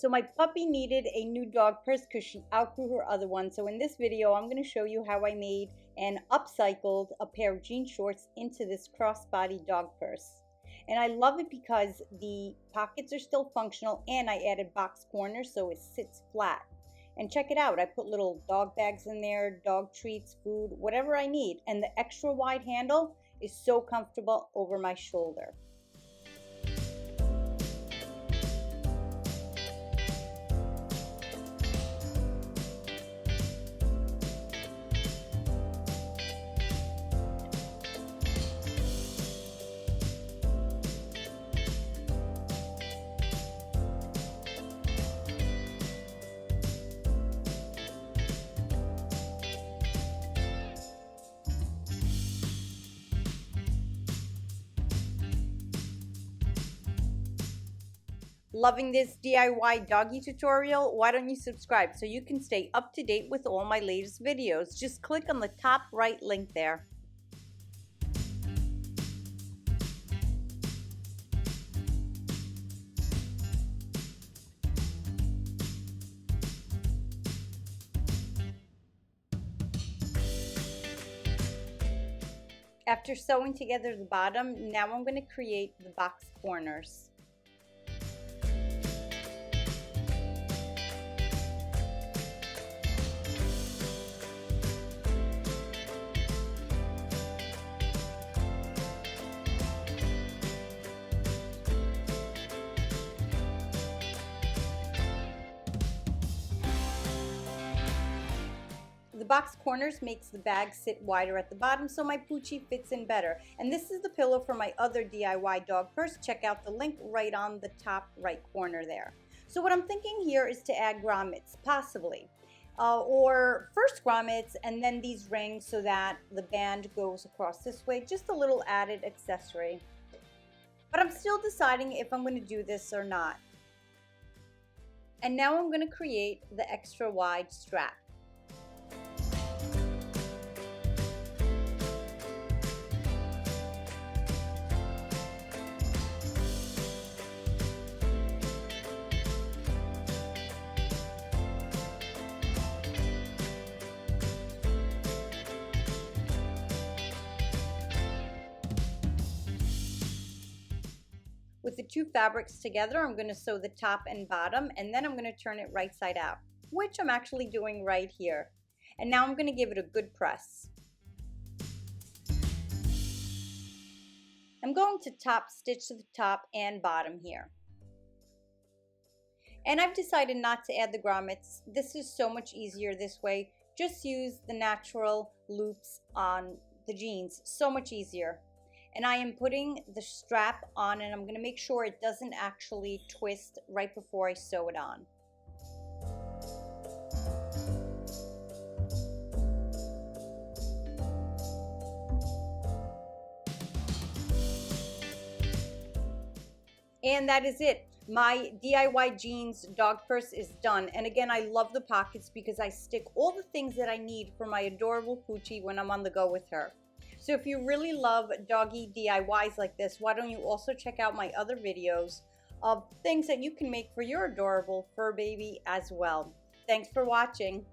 So my puppy needed a new dog purse because she outgrew her other one. So in this video, I'm going to show you how I made and upcycled a pair of jean shorts into this crossbody dog purse. And I love it because the pockets are still functional and I added box corners so it sits flat. And check it out, I put little dog bags in there, dog treats, food, whatever I need. And the extra wide handle is so comfortable over my shoulder. Loving this DIY doggy tutorial? Why don't you subscribe so you can stay up to date with all my latest videos? Just click on the top right link there. After sewing together the bottom, now I'm going to create the box corners. The box corners makes the bag sit wider at the bottom so my Poochie fits in better. And this is the pillow for my other DIY dog purse. Check out the link right on the top right corner there. So what I'm thinking here is to add grommets, possibly. Or first grommets and then these rings so that the band goes across this way. Just a little added accessory. But I'm still deciding if I'm going to do this or not. And now I'm going to create the extra wide strap. With the two fabrics together, I'm going to sew the top and bottom, and then I'm going to turn it right side out, which I'm actually doing right here. And now I'm going to give it a good press. I'm going to top stitch to the top and bottom here. And I've decided not to add the grommets. This is so much easier this way. Just use the natural loops on the jeans. So much easier. And I am putting the strap on and I'm going to make sure it doesn't actually twist right before I sew it on. And that is it. My DIY jeans dog purse is done. And again, I love the pockets because I stick all the things that I need for my adorable Poochie when I'm on the go with her. So if you really love doggy DIYs like this, why don't you also check out my other videos of things that you can make for your adorable fur baby as well. Thanks for watching.